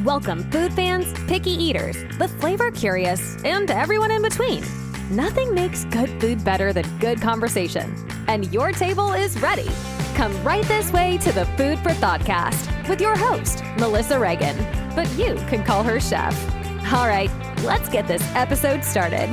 Welcome food fans, picky eaters, the flavor curious, and everyone in between. Nothing makes good food better than good conversation. And your table is ready. Come right this way to the Food For ThoughtCast with your host, Melissa Reagan. But you can call her Chef. All right, let's get this episode started.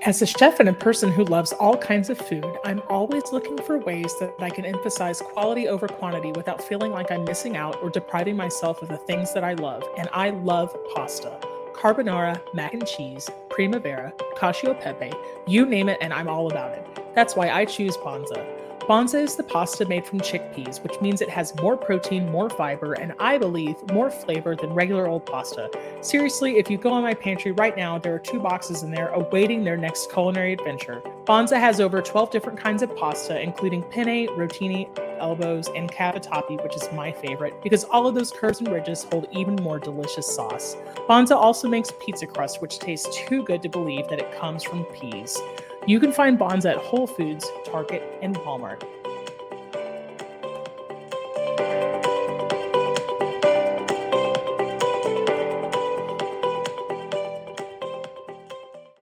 As a chef and a person who loves all kinds of food, I'm always looking for ways that I can emphasize quality over quantity without feeling like I'm missing out or depriving myself of the things that I love. And I love pasta. Carbonara, mac and cheese, primavera, cacio e pepe, you name it and I'm all about it. That's why I choose Bonza. Bonza is the pasta made from chickpeas, which means it has more protein, more fiber, and I believe more flavor than regular old pasta. Seriously, if you go in my pantry right now, there are 2 boxes in there awaiting their next culinary adventure. Bonza has over 12 different kinds of pasta, including penne, rotini, elbows, and cavatappi, which is my favorite, because all of those curves and ridges hold even more delicious sauce. Bonza also makes pizza crust, which tastes too good to believe that it comes from peas. You can find Bonza at Whole Foods, Target, and Walmart.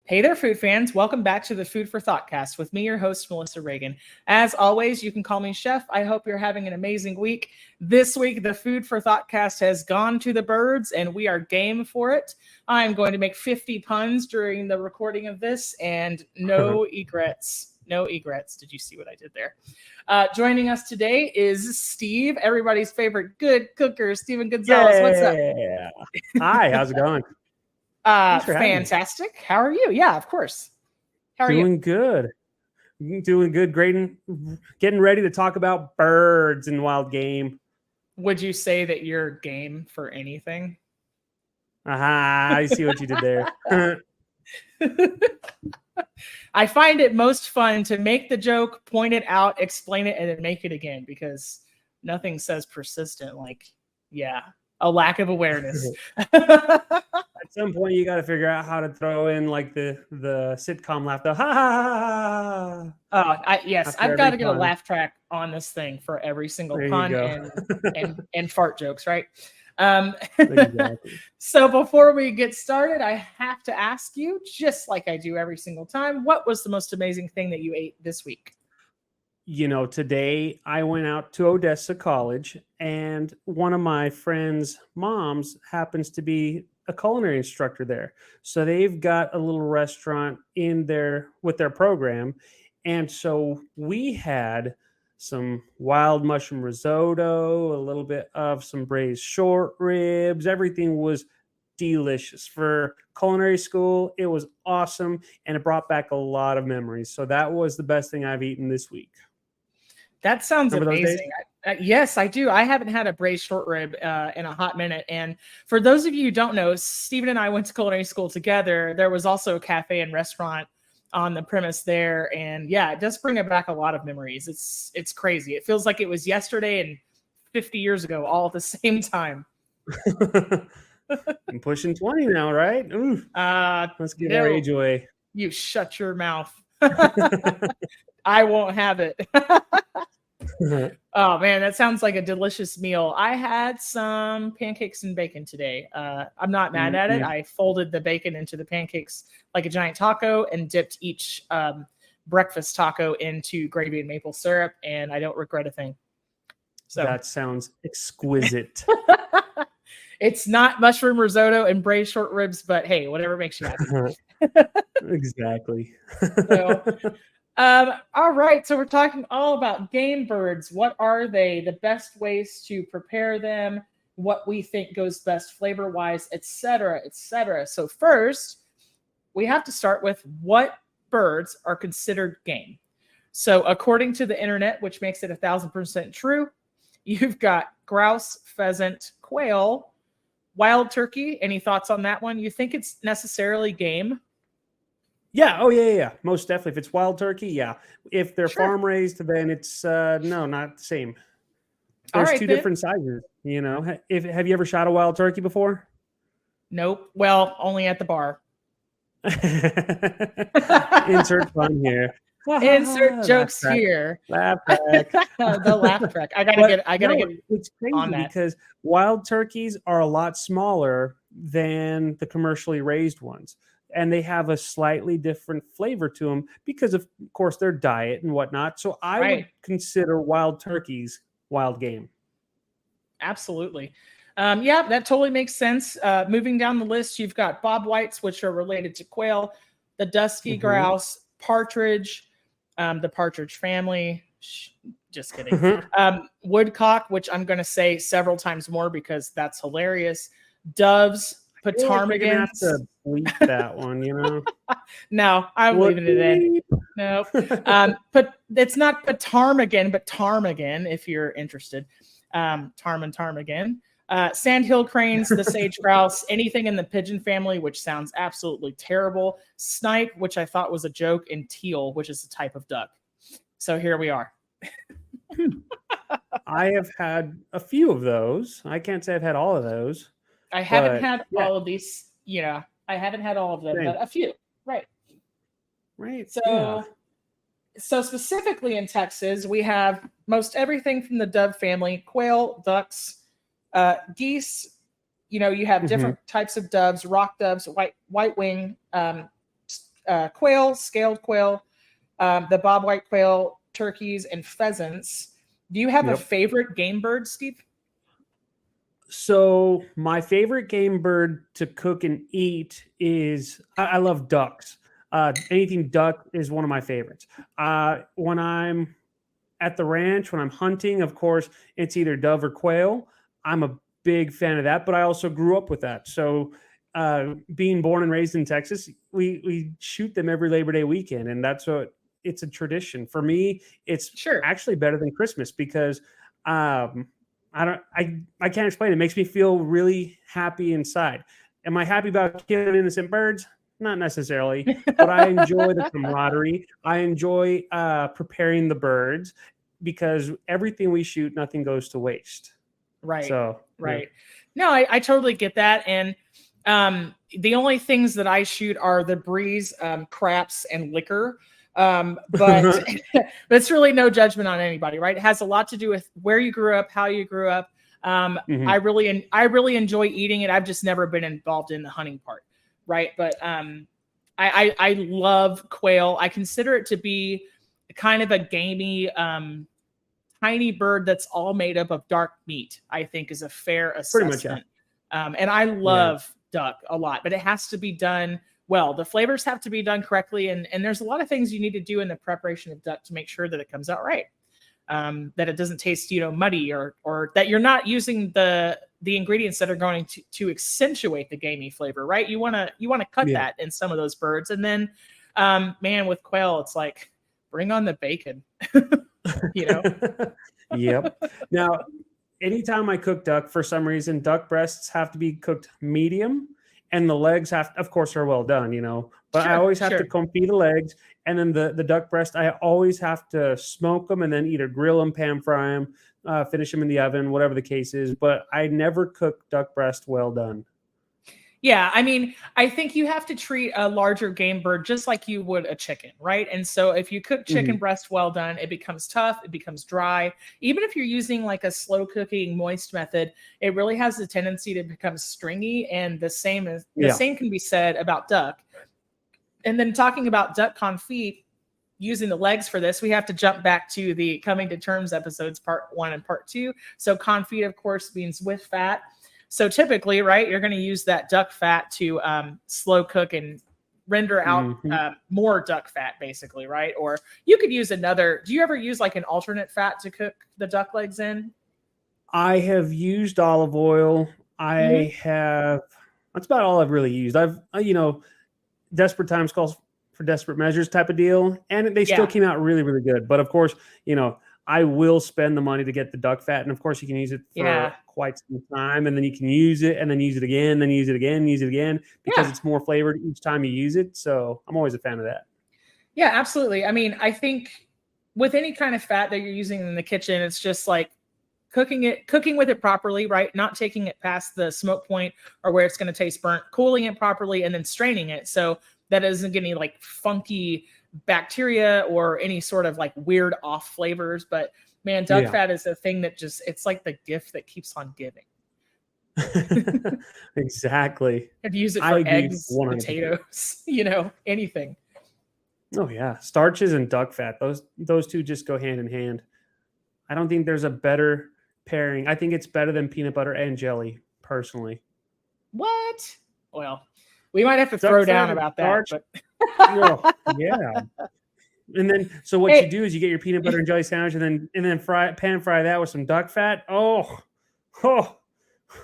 Hey there, food fans. Welcome back to the Food For ThoughtCast with me, your host, Melissa Reagan. As always, you can call me Chef. I hope you're having an amazing week. This week, the Food For ThoughtCast has gone to the birds, and we are game for it. I'm going to make 50 puns during the recording of this, and no egrets. No egrets. Did you see what I did there? Joining us today is Steve, everybody's favorite good cooker, Stephen Gonzalez. Yeah. What's up? Hi, how's it going? Fantastic. How are you? Yeah, of course. How are you? Doing good. Great, and getting ready to talk about birds and wild game. Would you say that you're game for anything? Aha, I see what you did there. I find it most fun to make the joke, point it out, explain it, and then make it again, because nothing says persistent like, a lack of awareness. At some point, you got to figure out how to throw in like the sitcom laugh. Ha ha ha! Yes, I've got to get a laugh track on this thing for every single pun and fart jokes, right? Exactly. So before we get started, I have to ask you, just like I do every single time, what was the most amazing thing that you ate this week? You know, today I went out to Odessa College, and one of my friends' moms happens to be a culinary instructor there. So they've got a little restaurant in there with their program. And so we had some wild mushroom risotto, a little bit of some braised short ribs. Everything was delicious. For culinary school, it was awesome, and it brought back a lot of memories. So that was the best thing I've eaten this week. That sounds amazing. Yes, I do. I haven't had a braised short rib in a hot minute. And for those of you who don't know, Stephen and I went to culinary school together. There was also a cafe and restaurant on the premise there. And yeah, it does bring back a lot of memories. It's crazy. It feels like it was yesterday and 50 years ago, all at the same time. I'm pushing 20 now, right? Ooh. Let's give our age away. You shut your mouth. I won't have it. Oh man, that sounds like a delicious meal. I had some pancakes and bacon today. I'm not mad at it. I folded the bacon into the pancakes like a giant taco and dipped each breakfast taco into gravy and maple syrup, and I don't regret a thing. So that sounds exquisite. It's not mushroom risotto and braised short ribs, but hey, whatever makes you happy. Exactly. All right, so we're talking all about game birds. What are they? The best ways to prepare them, what we think goes best flavor-wise, etc., etc. So first, we have to start with what birds are considered game. So according to the internet, which makes it 1,000% true, you've got grouse, pheasant, quail, wild turkey. Any thoughts on that one? You think it's necessarily game? Yeah. Oh, yeah. Most definitely. If it's wild turkey, yeah. If they're Sure. farm raised, then it's no, not the same. All There's right, two then. different sizes. You know, if have you ever shot a wild turkey before? Nope. Well, only at the bar. Insert fun here. Insert Laugh jokes track. here. Laugh track. The laugh track. I gotta No, get it's on crazy that. because wild turkeys are a lot smaller than the commercially raised ones. And they have a slightly different flavor to them because of course, their diet and whatnot. So I would Right. consider wild turkeys wild game. Absolutely. Yeah, that totally makes sense. Moving down the list, you've got bob whites, which are related to quail, the dusky Mhm. grouse, partridge, the partridge family. Just kidding. Woodcock, which I'm going to say several times more because that's hilarious. Doves, I feel like you're gonna have ptarmigans. to bleep that one, you know. No, I'm What leaving it in. bleep? No, but it's not ptarmigan, but ptarmigan. If you're interested, ptarmigan. Sandhill cranes, the sage grouse, anything in the pigeon family, which sounds absolutely terrible. Snipe, which I thought was a joke, and teal, which is a type of duck. So here we are. I have had a few of those. I can't say I've had all of those. I haven't But had yeah, all of these. Yeah, I haven't had all of them, same. but a few. Right. Right. Yeah. So specifically in Texas, we have most everything from the dove family: quail, ducks, geese. You have Mhm. different types of doves: rock doves, white wing, quail, scaled quail, the bobwhite quail, turkeys, and pheasants. Do you have a Yep. favorite game bird, Steve? So my favorite game bird to cook and eat is I love ducks. Anything duck is one of my favorites. When I'm at the ranch, when I'm hunting, of course, it's either dove or quail. I'm a big fan of that, but I also grew up with that. So being born and raised in Texas, we shoot them every Labor Day weekend, and that's what it's a tradition for me. It's Sure. actually better than Christmas because um, I can't explain it. It makes me feel really happy inside. Am I happy about killing innocent birds? Not necessarily, but I enjoy the camaraderie. I enjoy preparing the birds because everything we shoot, nothing goes to waste. Right. So, yeah. Right. No, I totally get that. And the only things that I shoot are the breeze, craps, and liquor. But but it's really no judgment on anybody, right? It has a lot to do with where you grew up, how you grew up. I Mhm. really enjoy eating it. I've just never been involved in the hunting part, right? But I love quail. I consider it to be kind of a gamey, tiny bird that's all made up of dark meat, I think is a fair Pretty much, yeah. assessment. And I Yeah. love duck a lot, but it has to be done well. The flavors have to be done correctly. And there's a lot of things you need to do in the preparation of duck to make sure that it comes out right. That it doesn't taste, muddy, or that you're not using the ingredients that are going to accentuate the gamey flavor, right? You want to cut Yeah. that in some of those birds. And then, man, with quail, it's like, bring on the bacon, you know? Yep. Now, anytime I cook duck, for some reason, duck breasts have to be cooked medium, and the legs have, of course, are well done, But I Sure, always have to sure. confit the legs, and then the duck breast, I always have to smoke them and then either grill them, pan fry them, finish them in the oven, whatever the case is. But I never cook duck breast well done. Yeah, I mean, I think you have to treat a larger game bird just like you would a chicken, right? And so if you cook chicken Mhm. breast well done, it becomes tough, it becomes dry. Even if you're using like a slow cooking moist method, it really has the tendency to become stringy. And the Yeah. same can be said about duck. And then talking about duck confit, using the legs for this, we have to jump back to the coming to terms episodes, part 1 and part 2. So confit, of course, means with fat. So typically, right, you're going to use that duck fat to slow cook and render out Mhm. more duck fat, basically, right? Or you could use another. Do you ever use like an alternate fat to cook the duck legs in? I have used olive oil. Mm-hmm. That's about all I've really used. desperate times calls for desperate measures type of deal. And they still came out really, really good. But of course, I will spend the money to get the duck fat. And of course you can use it for quite some time, and then you can use it and then use it again, then use it again, use it again, because it's more flavored each time you use it. So I'm always a fan of that. Yeah, absolutely. I mean, I think with any kind of fat that you're using in the kitchen, it's just like cooking with it properly, right? Not taking it past the smoke point or where it's going to taste burnt, cooling it properly, and then straining it so that doesn't get any like funky bacteria or any sort of like weird off flavors. But man, duck fat is a thing that it's like the gift that keeps on giving. Exactly. If you use it for eggs, 100%. Potatoes, anything. Oh yeah, starches and duck fat; those two just go hand in hand. I don't think there's a better pairing. I think it's better than peanut butter and jelly, personally. What? Well, we might have to throw down about that. But... yeah. And then, so what you do is you get your peanut butter and jelly sandwich, and then pan fry that with some duck fat. Oh.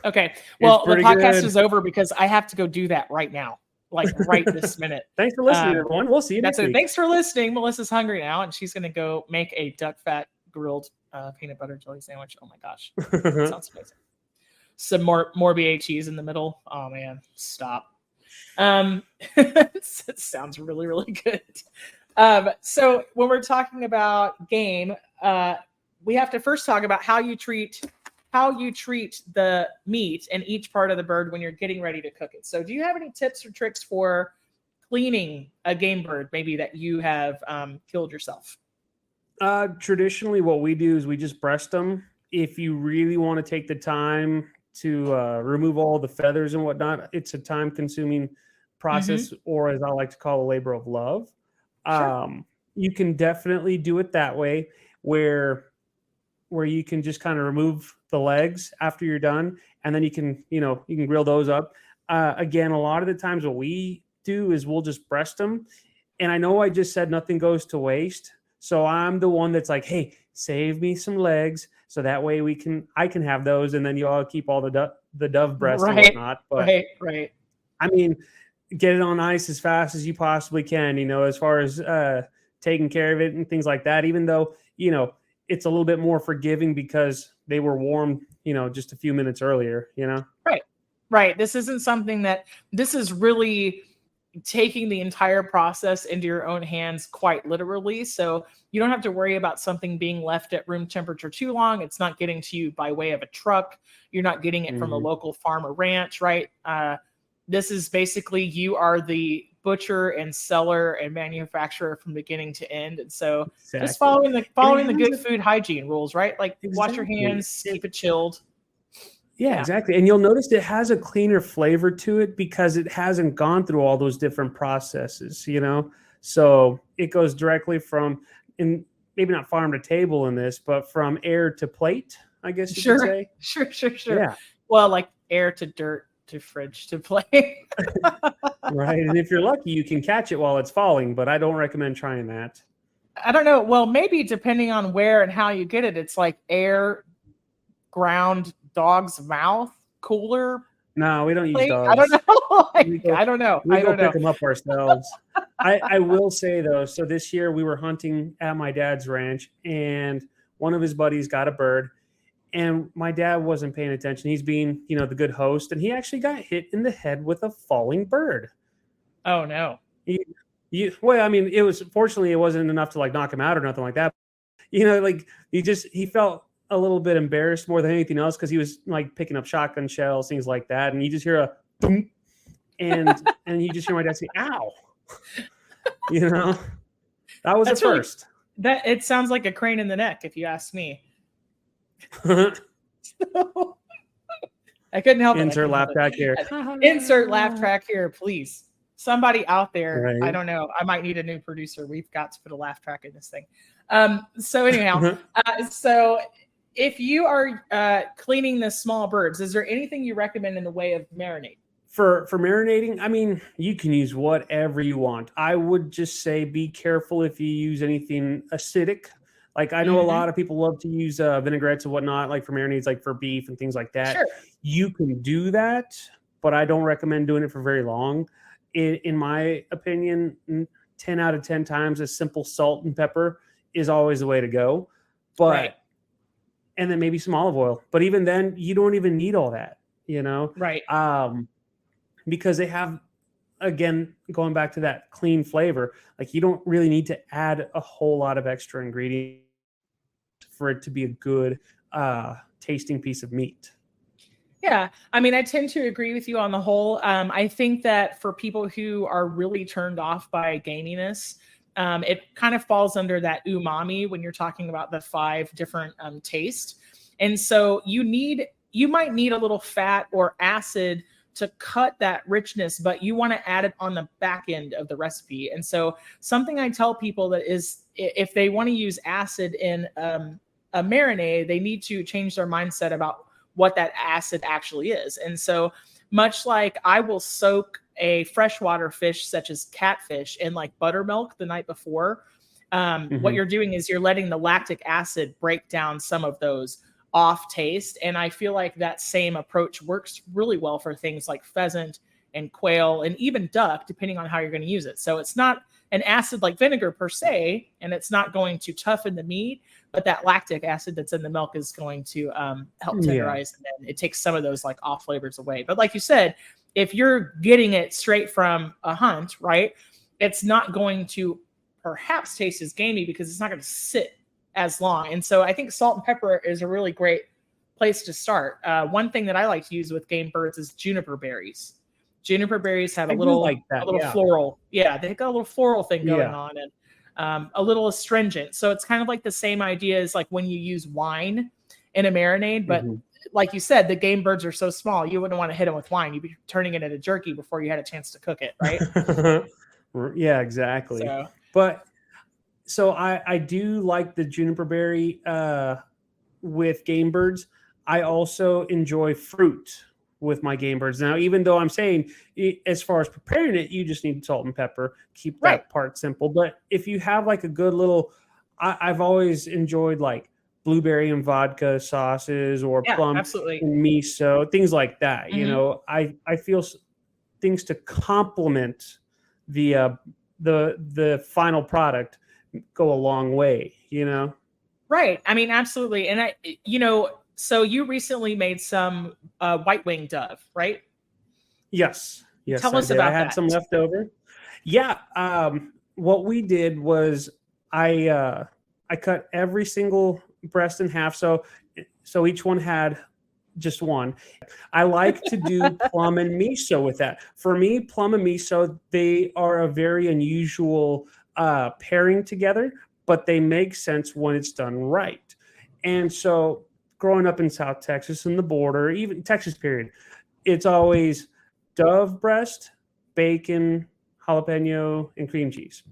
Okay. Well, the podcast is over because I have to go do that right now. Like right this minute. Thanks for listening, everyone. We'll see you next week. Thanks for listening. Melissa's hungry now, and she's going to go make a duck fat grilled peanut butter jelly sandwich. Oh my gosh, that sounds amazing. Some more BA cheese in the middle. Oh man, stop. It sounds really, really good. So when we're talking about game, we have to first talk about how you treat the meat and each part of the bird when you're getting ready to cook it. So do you have any tips or tricks for cleaning a game bird, maybe that you have killed yourself? Traditionally, what we do is we just breast them. If you really want to take the time to remove all the feathers and whatnot, it's a time-consuming process, or as I like to call, a labor of love. Sure. You can definitely do it that way, where you can just kind of remove the legs after you're done, and then you can grill those up. Again, a lot of the times what we do is we'll just breast them. And I know I just said nothing goes to waste. So I'm the one that's like, hey, save me some legs so that way I can have those, and then you all keep all the dove breast and whatnot. But right. I mean, get it on ice as fast as you possibly can, as far as taking care of it and things like that, even though, it's a little bit more forgiving because they were warm, just a few minutes earlier, Right. This is really taking the entire process into your own hands quite literally. So you don't have to worry about something being left at room temperature too long. It's not getting to you by way of a truck. You're not getting it from a local farm or ranch, right? This is basically, you are the butcher and seller and manufacturer from beginning to end. And so just following the good food hygiene rules, right? Like wash your hands, keep it chilled. Yeah, exactly. And you'll notice it has a cleaner flavor to it because it hasn't gone through all those different processes, So it goes directly from, maybe not farm to table in this, but from air to plate, I guess you could say. Sure. Yeah. Well, like air to dirt to fridge to plate. Right. And if you're lucky, you can catch it while it's falling, but I don't recommend trying that. I don't know. Well, maybe depending on where and how you get it, it's like air, ground, dog's mouth, cooler. No, we don't use dogs. I don't know. I don't know. We go pick them up ourselves. I will say though, so this year we were hunting at my dad's ranch, and one of his buddies got a bird, and my dad wasn't paying attention. He's being, the good host, and he actually got hit in the head with a falling bird. Oh no. Well, I mean, fortunately it wasn't enough to like knock him out or nothing like that. He felt a little bit embarrassed more than anything else because he was like picking up shotgun shells, things like that, and you just hear a boom, and you just hear my dad say, "Ow!" That was the first. That it sounds like a crane in the neck, if you ask me. I couldn't help it. Insert laugh track here. Insert laugh track here, please. Somebody out there, right. I don't know. I might need a new producer. We've got to put a laugh track in this thing. So anyhow, so if you are cleaning the small birds, is there anything you recommend in the way of marinade? For marinating, I mean, you can use whatever you want. I would just say be careful if you use anything acidic. Like I know a lot of people love to use vinaigrettes and whatnot, like for marinades, like for beef and things like that. Sure. You can do that, but I don't recommend doing it for very long. in my opinion, 10 out of 10 times, a simple salt and pepper is always the way to go. But Right. and then maybe some olive oil. But even then, you don't even need all that, Right. because they have, again, going back to that clean flavor, like you don't really need to add a whole lot of extra ingredients for it to be a good tasting piece of meat. Yeah, I mean, I tend to agree with you on the whole. I think that for people who are really turned off by gaminess, it kind of falls under that umami when you're talking about the 5 different tastes. And so you might need a little fat or acid to cut that richness, but you want to add it on the back end of the recipe. And so something I tell people that is, if they want to use acid in a marinade, they need to change their mindset about what that acid actually is. And so much like I will soak a freshwater fish such as catfish in like buttermilk the night before, what you're doing is you're letting the lactic acid break down some of those off taste. And I feel like that same approach works really well for things like pheasant and quail and even duck, depending on how you're going to use it. So it's not an acid like vinegar per se, and it's not going to toughen the meat, but that lactic acid that's in the milk is going to help tenderize, and then it takes some of those like off flavors away. But like you said, if you're getting it straight from a hunt, right, it's not going to perhaps taste as gamey because it's not going to sit as long. And so I think salt and pepper is a really great place to start. One thing that I like to use with game birds is juniper berries. Juniper berries have a little floral. Yeah, they got a little floral thing going on, and a little astringent. So it's kind of like the same idea as like when you use wine in a marinade. But like you said, the game birds are so small, you wouldn't want to hit them with wine. You'd be turning it into jerky before you had a chance to cook it, right? Yeah, exactly. So I do like the juniper berry with game birds. I also enjoy fruit with my game birds. Now, even though I'm saying as far as preparing it, you just need salt and pepper, keep that part simple. But if you have like a good little, I've always enjoyed like blueberry and vodka sauces or plum and miso, things like that. You know, I feel things to complement the final product go a long way, you know? Right. I mean, absolutely. And so you recently made some white wing dove, right? Yes. Tell us about that. I had some left over. Yeah. What we did was I cut every single breast in half. So each one had just one. I like to do plum and miso with that. For me, plum and miso, they are a very unusual pairing together, but they make sense when it's done right. And so growing up in South Texas and the border, even Texas period, it's always dove breast, bacon, jalapeno, and cream cheese.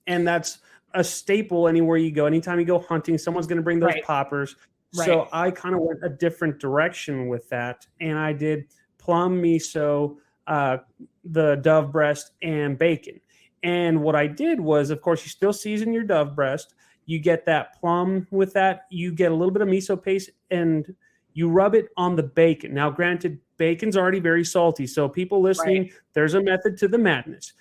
And that's a staple anywhere you go. Anytime you go hunting, someone's going to bring those poppers. So I kind of went a different direction with that. And I did plum, miso, the dove breast, and bacon. And what I did was, of course, you still season your dove breast. You get that plum with that. You get a little bit of miso paste and you rub it on the bacon. Now, granted, bacon's already very salty. So people listening, there's a method to the madness.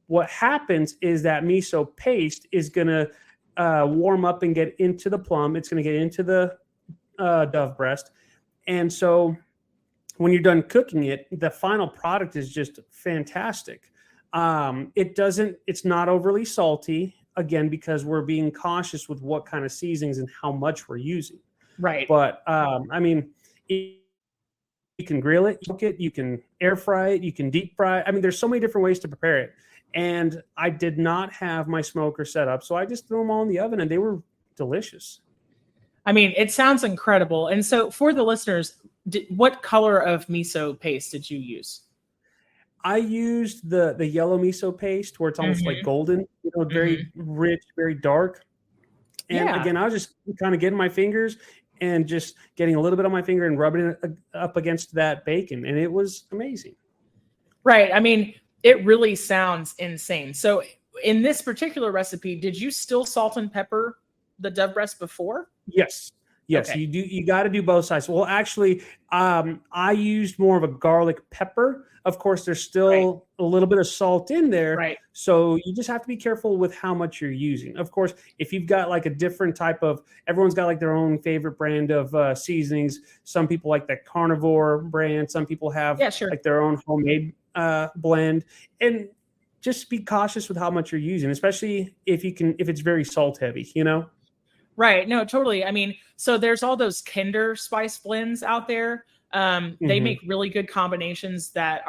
What happens is that miso paste is going to warm up and get into the plum. It's going to get into the dove breast. And so when you're done cooking it, the final product is just fantastic. It's not overly salty, again, because we're being cautious with what kind of seasonings and how much we're using. Right. But I mean, you can grill it, you can air fry it, you can deep fry it. I mean, there's so many different ways to prepare it. And I did not have my smoker set up, so I just threw them all in the oven and they were delicious. I mean, it sounds incredible. And so for the listeners, what color of miso paste did you use? I used the yellow miso paste where it's almost like golden, very rich, very dark. And again, I was just kind of getting my fingers and just getting a little bit on my finger and rubbing it up against that bacon. And it was amazing. Right. I mean, it really sounds insane. So in this particular recipe, did you still salt and pepper the dove breast before? Yes. Yes, Okay. you got to do both sides. Well, actually, I used more of a garlic pepper. Of course, there's Right. still a little bit of salt in there, Right. so you just have to be careful with how much you're using. Of course, if you've got like a different type of, everyone's got like their own favorite brand of seasonings. Some people like the carnivore brand. Some people have Yeah, sure. like their own homemade blend, and just be cautious with how much you're using, especially if it's very salt heavy. Right. No, totally. I mean, so there's all those Kinder spice blends out there. They Hmm. make really good combinations that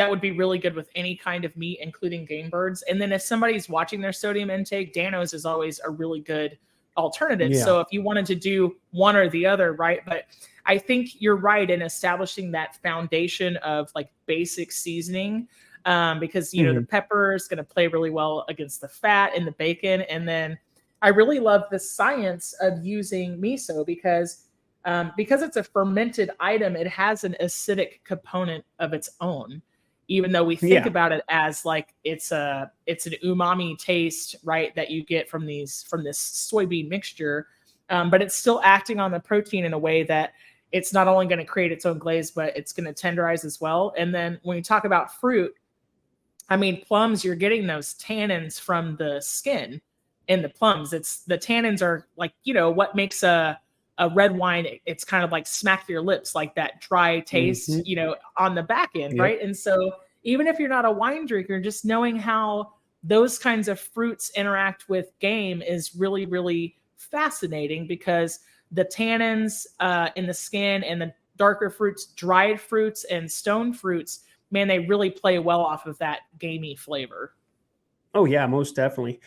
would be really good with any kind of meat, including game birds. And then if somebody's watching their sodium intake, Dano's is always a really good alternative. Yeah. So if you wanted to do one or the other, right? But I think you're right in establishing that foundation of like basic seasoning. Because the Hmm. pepper is going to play really well against the fat and the bacon, and then I really love the science of using miso because it's a fermented item, it has an acidic component of its own. Even though we think Yeah. about it as like it's an umami taste, right, that you get from this soybean mixture, but it's still acting on the protein in a way that it's not only going to create its own glaze, but it's going to tenderize as well. And then when you talk about fruit, I mean, plums, you're getting those tannins from the skin in the plums. It's the tannins are like, what makes a red wine. It's kind of like smack your lips, like that dry taste, Hmm. on the back end, Yep. right? And so even if you're not a wine drinker, just knowing how those kinds of fruits interact with game is really, really fascinating because the tannins in the skin and the darker fruits, dried fruits and stone fruits, man, they really play well off of that gamey flavor. Oh yeah, most definitely.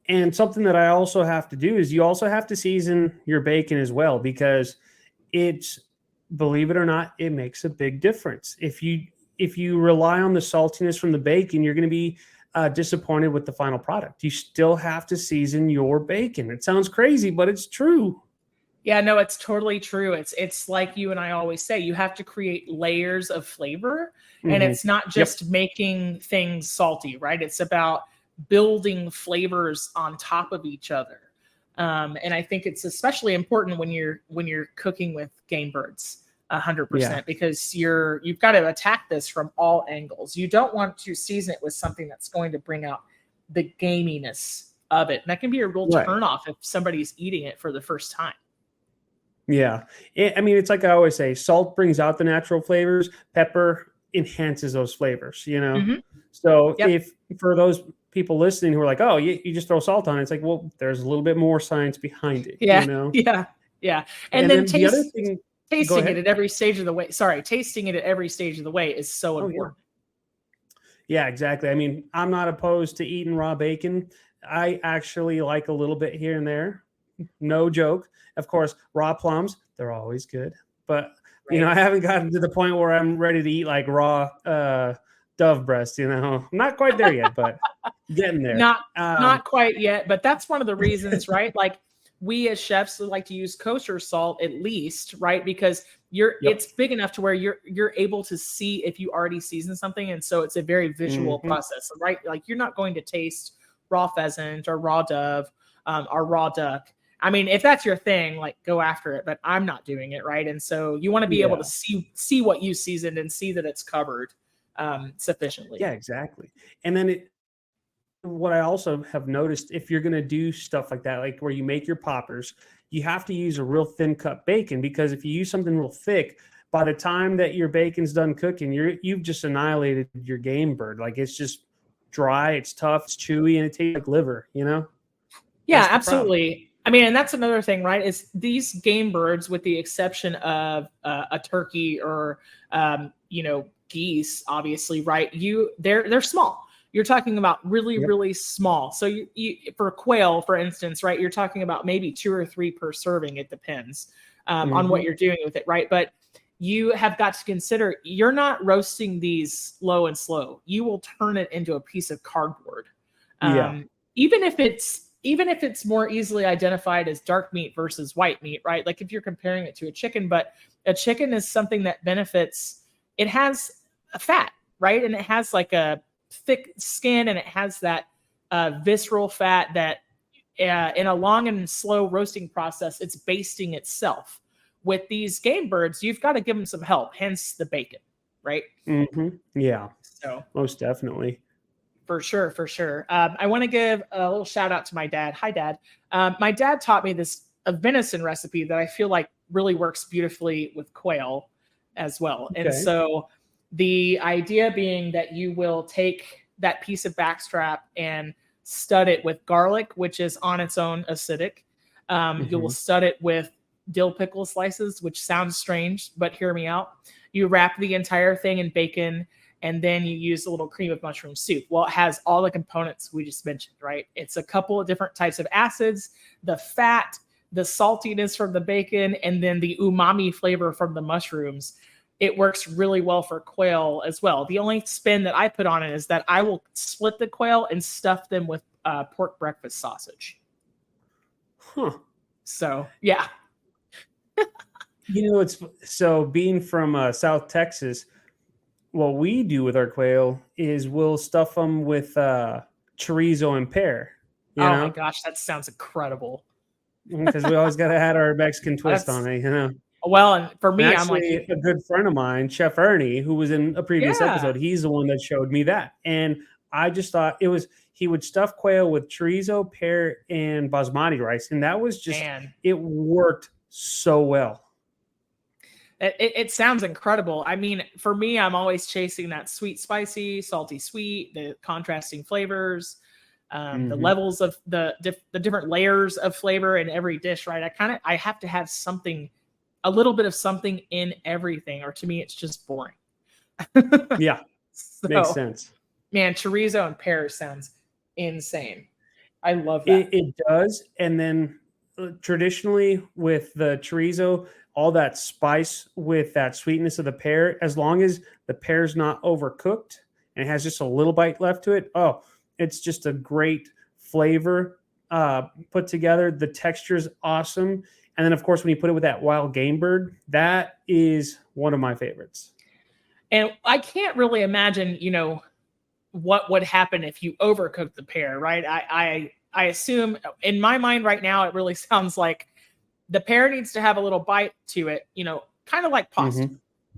And something that I also have to do is you also have to season your bacon as well because it's, believe it or not, it makes a big difference. If you rely on the saltiness from the bacon, you're going to be disappointed with the final product. You still have to season your bacon. It sounds crazy, but it's true. Yeah, no, it's totally true. It's like you and I always say, you have to create layers of flavor, and Hmm. it's not Yep. just making things salty, right? It's about building flavors on top of each other. And I think it's especially important when you're cooking with game birds, Yeah. 100%, because you've got to attack this from all angles. You don't want to season it with something that's going to bring out the gaminess of it. And that can be a real Right. turnoff if somebody's eating it for the first time. Yeah. I mean, it's like I always say, salt brings out the natural flavors, pepper enhances those flavors. Hmm. So Yep. if for those people listening who are like, oh, you just throw salt on it, it's like, well, there's a little bit more science behind it, Yeah, yeah, yeah. And And then then the other thing, go tasting it ahead. at every stage of the way. Sorry, tasting it at every stage of the way is so Oh, yeah. important. Yeah, exactly. I mean, I'm not opposed to eating raw bacon. I actually like a little bit here and there. No joke. Of course, raw plums, they're always good. But, Right. I haven't gotten to the point where I'm ready to eat like raw dove breast. I'm not quite there yet, but getting there. Not not quite yet, but that's one of the reasons, right? Like we as chefs like to use kosher salt at least, right? Because Yep. it's big enough to where you're able to see if you already seasoned something, and so it's a very visual Hmm. process, right? Like you're not going to taste raw pheasant or raw dove or raw duck. I mean, if that's your thing, like go after it, but I'm not doing it, right? And so you want to be able to Yeah. see what you seasoned and see that it's covered sufficiently. Yeah, exactly. And then what I also have noticed, if you're going to do stuff like that, like where you make your poppers, you have to use a real thin cut bacon because if you use something real thick, by the time that your bacon's done cooking, you've just annihilated your game bird. Like it's just dry, it's tough, it's chewy, and it tastes like liver. Yeah, That's the problem. absolutely. I mean, and that's another thing, right? Is these game birds, with the exception of a turkey or geese, obviously, right? They're small. You're talking about really, Yep. really small. So you for quail, for instance, right? You're talking about maybe two or three per serving. It depends on what Hmm. you're doing with it, right? But you have got to consider you're not roasting these low and slow. You will turn it into a piece of cardboard. Yeah. Even if it's more easily identified as dark meat versus white meat, right? Like if you're comparing it to a chicken, but a chicken is something that benefits. It has a fat, right? And it has like a thick skin, and it has that visceral fat that in a long and slow roasting process, it's basting itself. With these game birds, you've got to give them some help, hence the bacon, right? Yeah, So most definitely. for sure, for sure. I want to give a little shout out to my dad. Hi, Dad. My dad taught me a venison recipe that I feel like really works beautifully with quail as well. And Okay. so the idea being that you will take that piece of backstrap and stud it with garlic, which is on its own acidic. You will stud it with dill pickle slices, which sounds strange, but hear me out. You wrap the entire thing in bacon, and then you use a little cream of mushroom soup. Well, it has all the components we just mentioned, right? It's a couple of different types of acids, the fat, the saltiness from the bacon, and then the umami flavor from the mushrooms. It works really well for quail as well. The only spin that I put on it is that I will split the quail and stuff them with pork breakfast sausage. So, yeah. It's so being from South Texas, what we do with our quail is we'll stuff them with chorizo and pear. My gosh, that sounds incredible. Because we always got to add our Mexican twist on it, Well, and for me, and actually, I'm like a good friend of mine, Chef Ernie, who was in a previous episode. He's the one that showed me that, and I just thought he would stuff quail with chorizo, pear, and basmati rice, and that was just it worked so well. It sounds incredible. I mean, for me, I'm always chasing that sweet, spicy, salty, sweet, the contrasting flavors, the levels of the different layers of flavor in every dish, right? I have to have something, a little bit of something in everything, or to me, it's just boring. Yeah, makes sense. Man, chorizo and pear sounds insane. I love that. It does. And then traditionally with the chorizo, all that spice with that sweetness of the pear, as long as the pear's not overcooked and it has just a little bite left to it, it's just a great flavor put together. The texture is awesome. And then, of course, when you put it with that wild game bird, that is one of my favorites. And I can't really imagine, what would happen if you overcook the pear, right? I assume in my mind right now, it really sounds like the pear needs to have a little bite to it, kind of like pasta.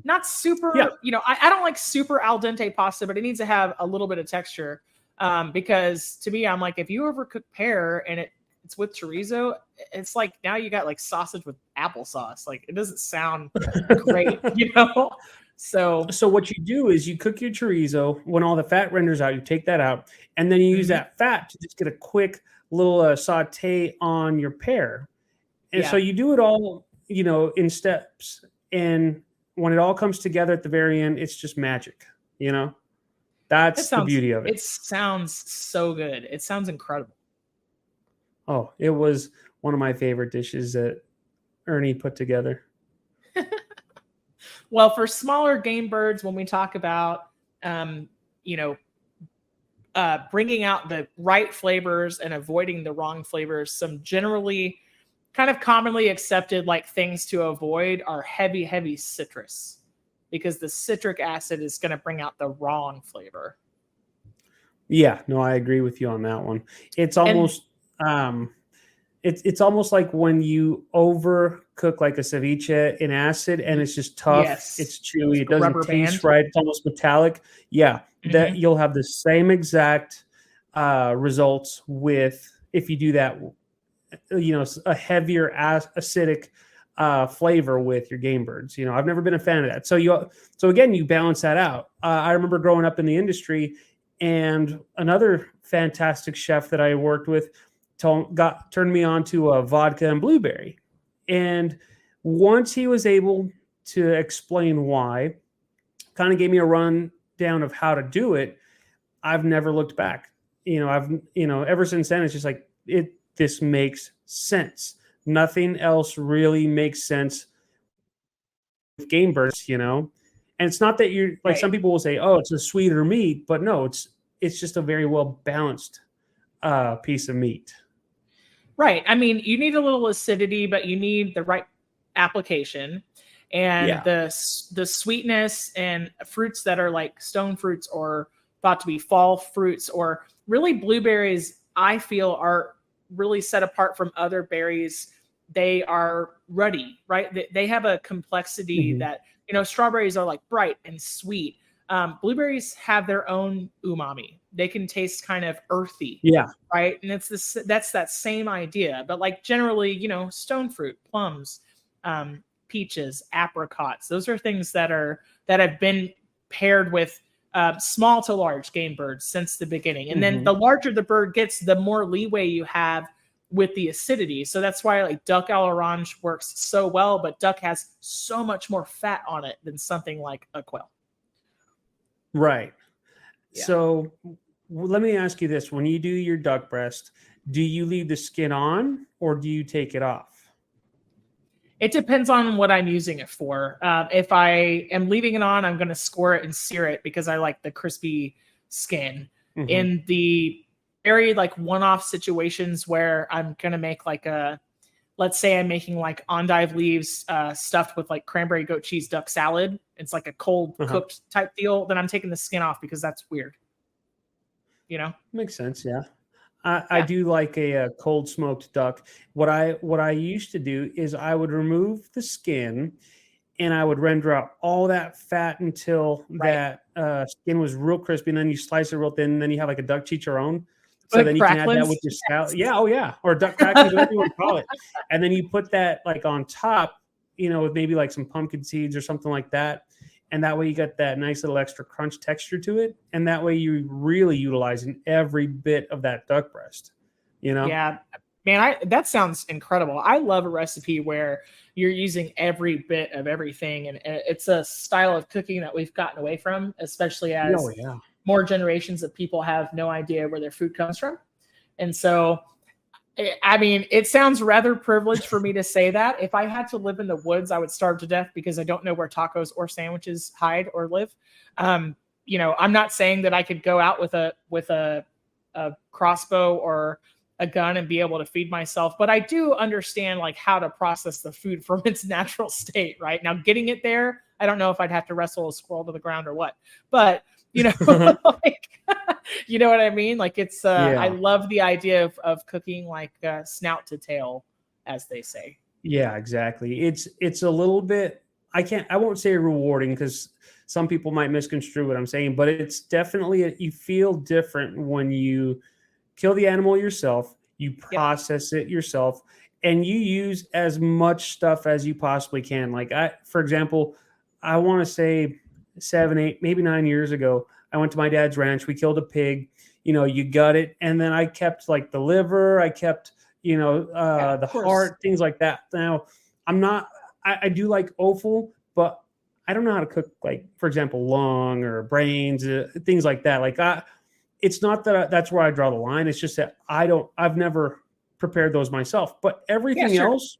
Not super, I don't like super al dente pasta, but it needs to have a little bit of texture. Because to me, I'm like, if you overcook pear and it's with chorizo, it's like now you got like sausage with applesauce. Like it doesn't sound great, So what you do is you cook your chorizo. When all the fat renders out, you take that out, and then you use that fat to just get a quick little saute on your pear. And so you do it all, in steps. And when it all comes together at the very end, it's just magic, That's the beauty of it. It sounds so good. It sounds incredible. Oh, it was one of my favorite dishes that Ernie put together. Well, for smaller game birds, when we talk about, bringing out the right flavors and avoiding the wrong flavors, some generally kind of commonly accepted like things to avoid are heavy citrus, because the citric acid is going to bring out the wrong flavor. Yeah, no, I agree with you on that one. It's almost it's almost like when you overcook like a ceviche in acid and it's just tough. Yes. It's chewy. It doesn't taste right. It's almost metallic. Yeah, that you'll have the same exact results with if you do that. A heavier acidic flavor with your game birds. I've never been a fan of that. So again, you balance that out. I remember growing up in the industry, and another fantastic chef that I worked with turned me on to vodka and blueberry. And once he was able to explain why, kind of gave me a rundown of how to do it, I've never looked back. Ever since then, it's just like this makes sense. Nothing else really makes sense with game birds, And it's not that you're like some people will say, oh, it's a sweeter meat, but no, it's just a very well balanced piece of meat. Right. I mean, you need a little acidity, but you need the right application, and the sweetness and fruits that are like stone fruits or thought to be fall fruits, or really blueberries, I feel are really set apart from other berries. They are ruddy, right? They have a complexity that, strawberries are like bright and sweet. Blueberries have their own umami. They can taste kind of earthy. Yeah. Right. And that's that same idea. But like generally, stone fruit, plums, peaches, apricots, those are things that have been paired with small to large game birds since the beginning. And then the larger the bird gets, the more leeway you have with the acidity. So that's why like duck à l'orange works so well, but duck has so much more fat on it than something like a quail. Right. Yeah. So let me ask you this. When you do your duck breast, do you leave the skin on or do you take it off? It depends on what I'm using it for. If I am leaving it on, I'm going to score it and sear it because I like the crispy skin. In the very like one-off situations where I'm going to make like let's say I'm making like endive leaves stuffed with like cranberry goat cheese duck salad. It's like a cold cooked type deal. Then I'm taking the skin off because that's weird. Makes sense. Yeah. I do like a cold smoked duck. What I used to do is I would remove the skin and I would render out all that fat until that skin was real crispy. And then you slice it real thin. And then you have like a duck chicharron. So then you can add that with your salad. Yeah. Oh yeah. Or duck cracklings, whatever you want to call it. And then you put that like on top, with maybe like some pumpkin seeds or something like that. And that way you got that nice little extra crunch texture to it. And that way you're really utilizing every bit of that duck breast, Yeah, man, that sounds incredible. I love a recipe where you're using every bit of everything. And it's a style of cooking that we've gotten away from, especially as more generations of people have no idea where their food comes from. And so, I mean, it sounds rather privileged for me to say that. If I had to live in the woods, I would starve to death because I don't know where tacos or sandwiches hide or live. I'm not saying that I could go out with a crossbow or a gun and be able to feed myself, but I do understand like how to process the food from its natural state. Right now, getting it there, I don't know if I'd have to wrestle a squirrel to the ground or what, but like, you know what I mean? Like it's, I love the idea of cooking like snout to tail, as they say. Yeah, exactly. It's a little bit, I won't say rewarding because some people might misconstrue what I'm saying, but it's definitely, you feel different when you kill the animal yourself, you process it yourself, and you use as much stuff as you possibly can. Like for example, I want to say 7, 8, maybe 9 years ago, I went to my dad's ranch. We killed a pig, you gut it. And then I kept like the liver, I kept, the heart, things like that. Now I do like offal, but I don't know how to cook, like, for example, lung or brains, things like that. Like it's not that that's where I draw the line. It's just that I've never prepared those myself, but everything else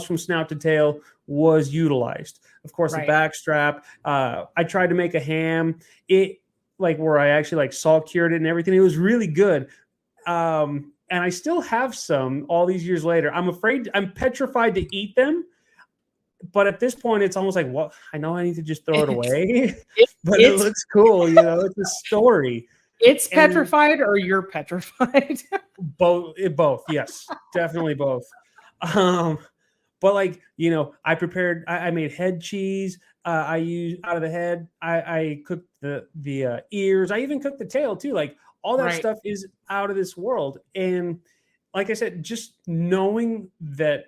from snout to tail was utilized. Of course, the backstrap. I tried to make a ham, where I actually like salt cured it and everything. It was really good. And I still have some all these years later. I'm petrified to eat them. But at this point, it's almost like, well, I know I need to just throw it away, but it looks cool. It's a story. It's petrified or you're petrified? Both. Yes, definitely both. But like, I prepared, I made head cheese. I used out of the head. I cooked the ears. I even cooked the tail too. Like all that stuff is out of this world. And like I said, just knowing that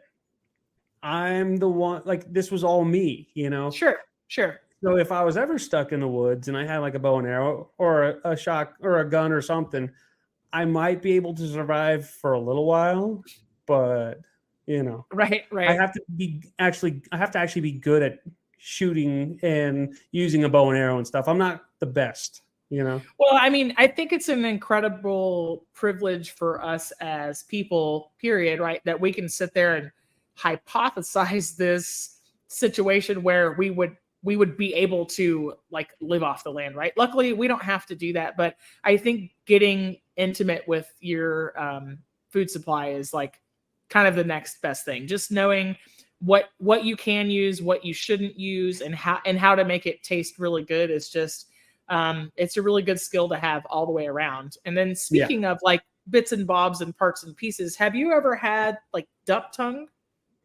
I'm the one, like this was all me, Sure. So if I was ever stuck in the woods and I had like a bow and arrow or a shot or a gun or something, I might be able to survive for a little while, but right. I have to actually be good at shooting and using a bow and arrow and stuff. I'm not the best, Well, I mean, I think it's an incredible privilege for us as people, period, right? That we can sit there and hypothesize this situation where we would be able to like live off the land, right? Luckily, we don't have to do that, but I think getting intimate with your food supply is like kind of the next best thing. Just knowing what you can use, what you shouldn't use, and how to make it taste really good is just it's a really good skill to have all the way around. And then speaking of like bits and bobs and parts and pieces. Have you ever had like duck tongue?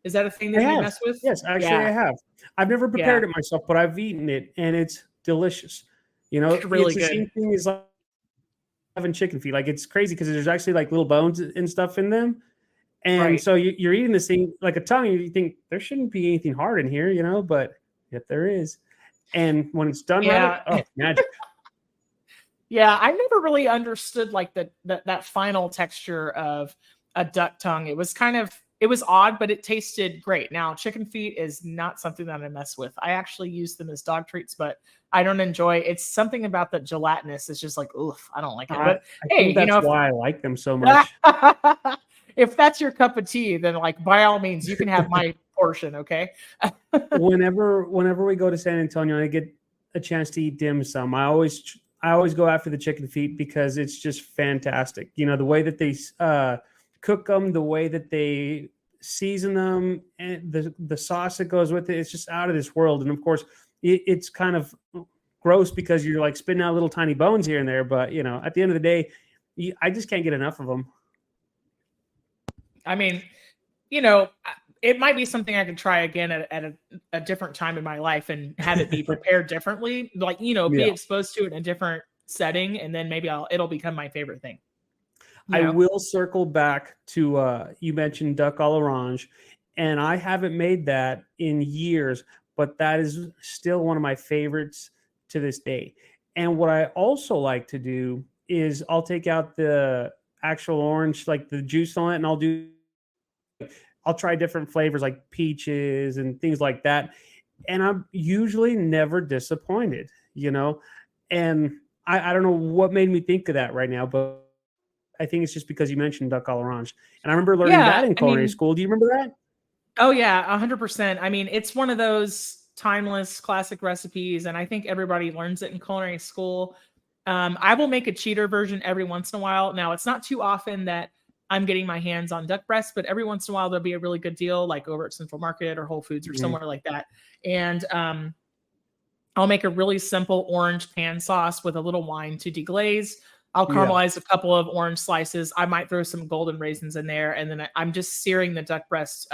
Is that a thing that you mess with? Yes, actually Yeah. I have. I've never prepared it myself, but I've eaten it and it's delicious. You know, Really it's the good. same thing as like having chicken feet. Like it's crazy because there's actually like little bones and stuff in them. And so you're eating this thing like a tongue, and you think there shouldn't be anything hard in here, you know, but yet there is. And when it's done right, oh, magic. Yeah, I never really understood like that final texture of a duck tongue. It was odd, but it tasted great. Now, chicken feet is not something that I mess with. I actually use them as dog treats, but I don't enjoy. It's something about the gelatinous. It's just like, oof, I don't like it. But I hey, think that's why I like them so much. If that's your cup of tea, then like by all means, you can have my portion. Okay. whenever we go to San Antonio and I get a chance to eat dim sum, I always go after the chicken feet because it's just fantastic. You know, the way that they cook them, the way that they season them, and the sauce that goes with it, it's just out of this world. And of course, it's kind of gross because you're like spitting out little tiny bones here and there. But, you know, at the end of the day, I just can't get enough of them. I mean, you know, it might be something I could try again at a different time in my life and have it be prepared differently. Like, you know, be exposed to it in a different setting, and then maybe it'll become my favorite thing. I will circle back to you mentioned duck à l'orange, and I haven't made that in years, but that is still one of my favorites to this day. And what I also like to do is I'll take out the actual orange, like the juice on it, and I'll try different flavors like peaches and things like that. And I'm usually never disappointed, you know? And I don't know what made me think of that right now, but I think it's just because you mentioned duck à l'orange. And I remember learning that in culinary school. Do you remember that? Oh, yeah, 100%. I mean, it's one of those timeless classic recipes, and I think everybody learns it in culinary school. I will make a cheater version every once in a while. Now, it's not too often that I'm getting my hands on duck breast, but every once in a while there'll be a really good deal, like over at Central Market or Whole Foods or somewhere like that. And I'll make a really simple orange pan sauce with a little wine to deglaze. I'll caramelize a couple of orange slices. I might throw some golden raisins in there, and then I'm just searing the duck breast,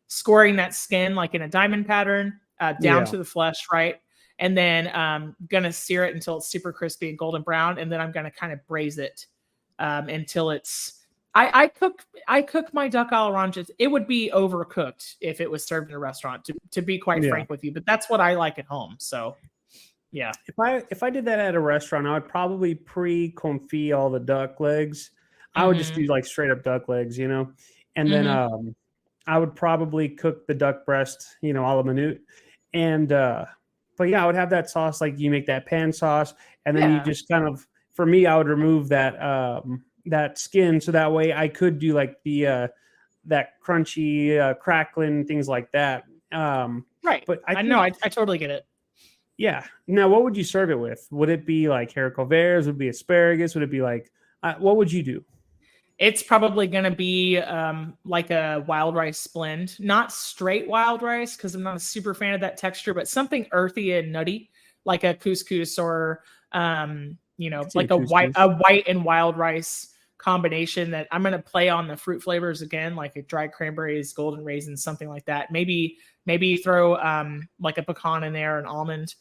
scoring that skin like in a diamond pattern down to the flesh, right? And then gonna sear it until it's super crispy and golden brown, and then I'm gonna kind of braise it until it's. I cook my duck à l'orange. It would be overcooked if it was served in a restaurant, to be quite frank with you. But that's what I like at home. So, yeah. If I did that at a restaurant, I would probably pre-confit all the duck legs. I would just do like straight up duck legs, you know, and then I would probably cook the duck breast, you know, a la minute. And but yeah, I would have that sauce like you make that pan sauce, and then you just kind of, for me, I would remove that that skin, so that way I could do like the that crunchy crackling things like that. Right. But I totally get it. Yeah. Now, what would you serve it with? Would it be like haricots verts? Would it be asparagus? Would it be like what would you do? It's probably going to be like a wild rice blend, not straight wild rice because I'm not a super fan of that texture, but something earthy and nutty, like a couscous or you know, like a white and wild rice combination that I'm going to play on the fruit flavors again, like a dried cranberries, golden raisins, something like that. Maybe throw like a pecan in there, an almond.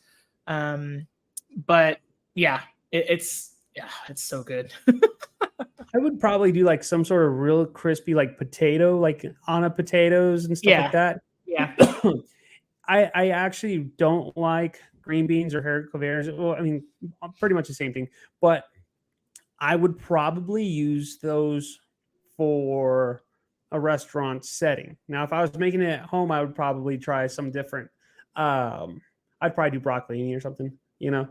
But yeah, it's so good. I would probably do like some sort of real crispy, like potato, like Anna potatoes and stuff like that. Yeah. I actually don't like green beans or haricots verts. Well, I mean, pretty much the same thing, but I would probably use those for a restaurant setting. Now, if I was making it at home, I would probably try some different. I'd probably do broccolini or something, you know.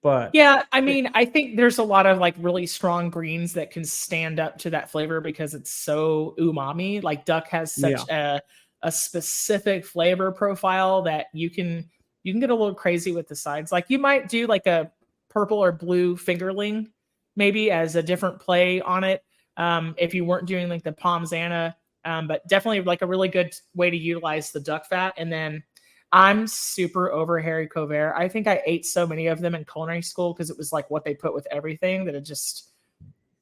But yeah, I mean, I think there's a lot of like really strong greens that can stand up to that flavor because it's so umami. Like duck has such a specific flavor profile that you can get a little crazy with the sides. Like you might do like a purple or blue fingerling maybe as a different play on it if you weren't doing like the Parmesan, but definitely like a really good way to utilize the duck fat. And then I'm super over haricots verts. I think I ate so many of them in culinary school because it was like what they put with everything that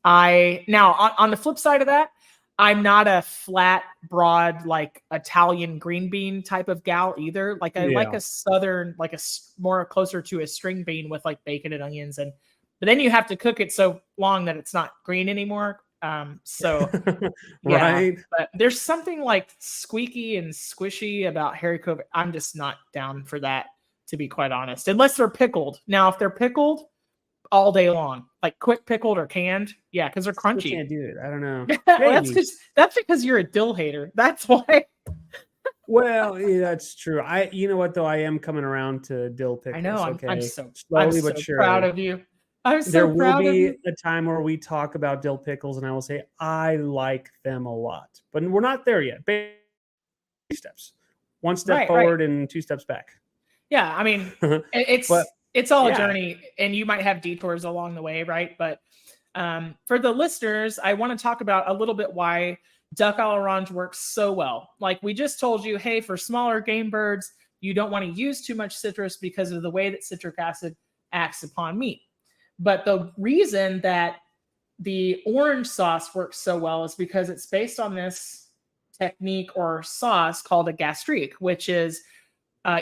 Now on the flip side of that, I'm not a flat, broad, like Italian green bean type of gal either. Like I like Yeah. a southern, like more closer to a string bean with like bacon and onions, but then you have to cook it so long that it's not green anymore. So yeah, Right. but there's something like squeaky and squishy about haricot. I'm just not down for that, to be quite honest, unless they're pickled. Now, if they're pickled, all day long, like quick pickled or canned, yeah, because they're Still crunchy. can't do it. I don't know. Well, Maybe. that's because you're a dill hater. That's why. Well, yeah, that's true. You know what though? I am coming around to dill I know. pickles. I'm Okay, so slowly but proud surely. of you. I'm There so will proud of be you. a time where we talk about dill pickles, and I will say I like them a lot, but we're not there yet. Baby steps, one step Right, right. forward and two steps back. Yeah, I mean, But it's all a yeah, journey, and you might have detours along the way, right? But for the listeners, I want to talk about a little bit why duck à l'orange works so well. Like we just told you, hey, for smaller game birds, you don't want to use too much citrus because of the way that citric acid acts upon meat. But the reason that the orange sauce works so well is because it's based on this technique or sauce called a gastrique, which is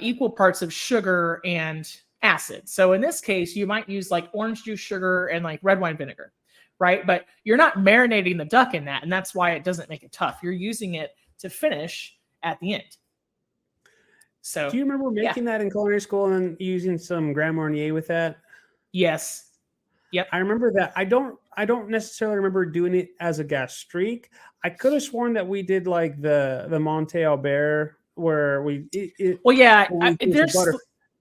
equal parts of sugar and acid. So in this case, you might use like orange juice, sugar, and like red wine vinegar, right? But you're not marinating the duck in that, and that's why it doesn't make it tough. You're using it to finish at the end. So, do you remember yeah. making that in culinary school and using some Grand Marnier with that? Yes. Yep. I remember that. I don't necessarily remember doing it as a gastrique. I could have sworn that we did like the Monte Albert where Well, yeah, we put some butter.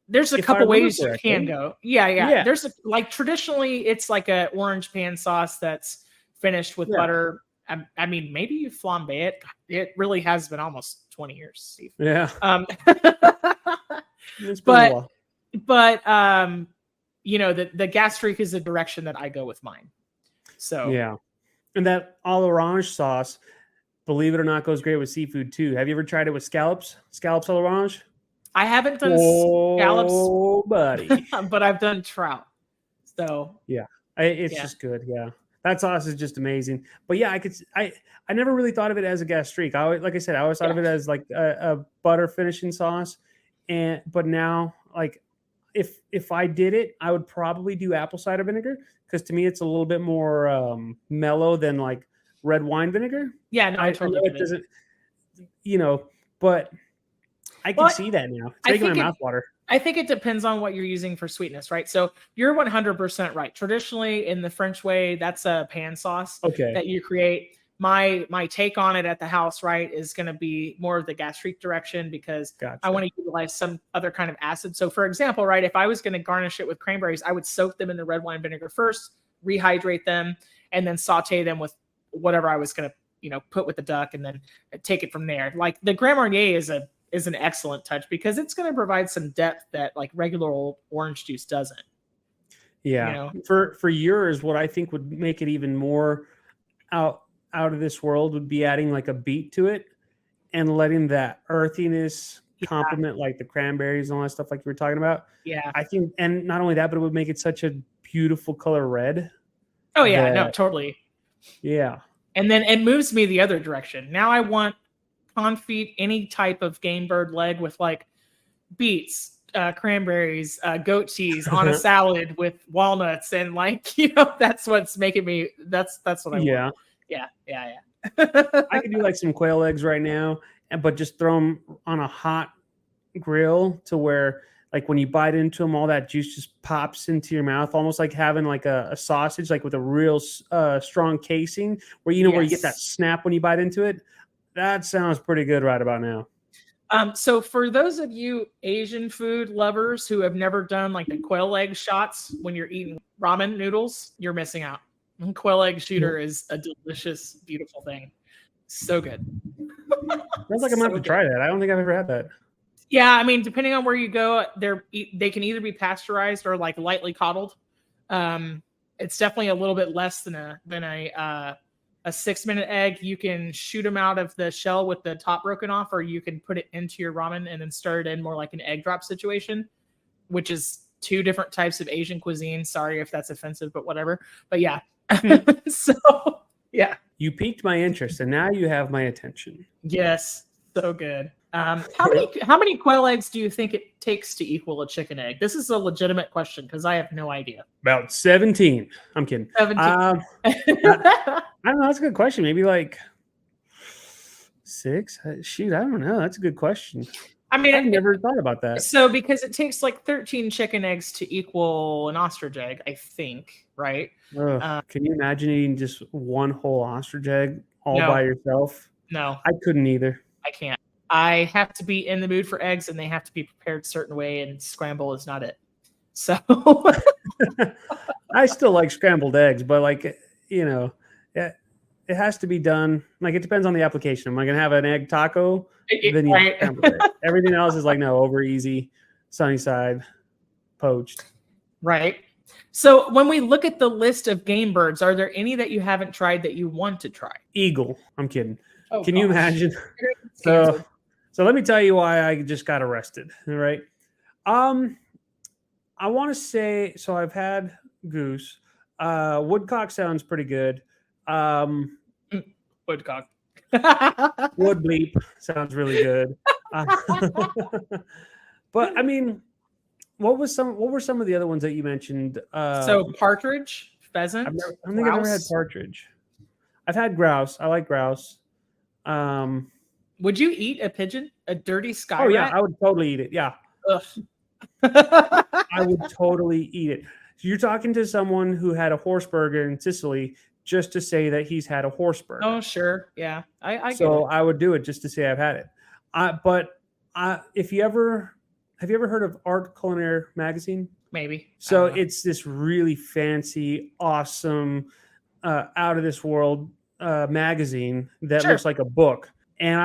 there's a If I couple remember ways you can correctly. go. Yeah, yeah. Yeah. There's like traditionally it's like a orange pan sauce that's finished with Yeah. butter. I mean, maybe you flambe it. It really has been almost 20 years, Steve. Yeah. It's but you know, the gastrique is the direction that I go with mine. So yeah. And that à l'orange sauce, believe it or not, goes great with seafood too. Have you ever tried it with scallops? Scallops à l'orange? I haven't done Oh, buddy. scallops, but I've done trout. So yeah, it's just good. Yeah, that sauce is just amazing. But yeah, I never really thought of it as a gastrique. Like I said, I always thought of it as like a butter finishing sauce. But now, like, if I did it, I would probably do apple cider vinegar because to me it's a little bit more mellow than like red wine vinegar. Yeah, no, I totally know it doesn't, but I can see that now. It's making my mouth water. I think it depends on what you're using for sweetness, right? So you're 100% right. Traditionally, in the French way, that's a pan sauce that you create. My take on it at the house, right, is going to be more of the gastrique direction because I want to utilize some other kind of acid. So, for example, right, if I was going to garnish it with cranberries, I would soak them in the red wine vinegar first, rehydrate them, and then saute them with whatever I was going to, put with the duck, and then take it from there. Like the Grand Marnier is an excellent touch because it's going to provide some depth that like regular old orange juice doesn't. Yeah. For yours, what I think would make it even more out of this world would be adding like a beet to it and letting that earthiness complement like the cranberries and all that stuff like you were talking about. Yeah. I think, and not only that, but it would make it such a beautiful color red. Oh yeah, no, totally. Yeah. And then it moves me the other direction. Now I want confit, any type of game bird leg with like beets, cranberries, goat cheese on a salad with walnuts, and like that's what's making me. That's what I want. Yeah. I could do like some quail eggs right now, but just throw them on a hot grill to where like when you bite into them, all that juice just pops into your mouth, almost like having like a sausage, like with a real strong casing, where where you get that snap when you bite into it. That sounds pretty good right about now. So for those of you Asian food lovers who have never done like the quail egg shots when you're eating ramen noodles, you're missing out. Quail egg shooter is a delicious, beautiful thing. So good. Sounds like I'm going to have to try that. I don't think I've ever had that. Yeah, I mean, depending on where you go, they can either be pasteurized or like lightly coddled. It's definitely a little bit less than a 6-minute egg. You can shoot them out of the shell with the top broken off, or you can put it into your ramen and then stir it in more like an egg drop situation, which is two different types of Asian cuisine. Sorry if that's offensive, but whatever. But yeah, So, yeah. You piqued my interest, and now you have my attention. Yes. So good. How many quail eggs do you think it takes to equal a chicken egg? This is a legitimate question because I have no idea. About 17. I'm kidding. 17. I don't know. That's a good question. Maybe like 6. Shoot, I don't know. That's a good question. I mean, I've never thought about that. So because it takes like 13 chicken eggs to equal an ostrich egg, I think, right? Can you imagine eating just one whole ostrich egg all No. by yourself? No, I couldn't either. I can't. I have to be in the mood for eggs, and they have to be prepared a certain way, and scramble is not it. So I still like scrambled eggs, but like, you know, it has to be done. Like, it depends on the application. Am I going to have an egg taco? Then you right. scrambled egg. Everything else is like, no, over easy, sunny side, poached. Right. So when we look at the list of game birds, are there any that you haven't tried that you want to try? Eagle. I'm kidding. Oh, Can you imagine? So let me tell you why I just got arrested. All right. I want to say, so I've had goose. Woodcock sounds pretty good. Woodcock. Wood bleep sounds really good. But I mean, what were some of the other ones that you mentioned? So partridge, pheasant. I don't think I've ever had partridge. I've had grouse. I like grouse. Would you eat a pigeon? A dirty sky Oh yeah, rat? I would totally eat it. Yeah. Ugh. I would totally eat it. So you're talking to someone who had a horse burger in Sicily just to say that he's had a horse burger. Oh, sure. Yeah. I so get it. I would do it just to say I've had it. But if you ever have you ever heard of Art Culinary Magazine? Maybe. So it's this really fancy, awesome, out of this world magazine that looks like a book. And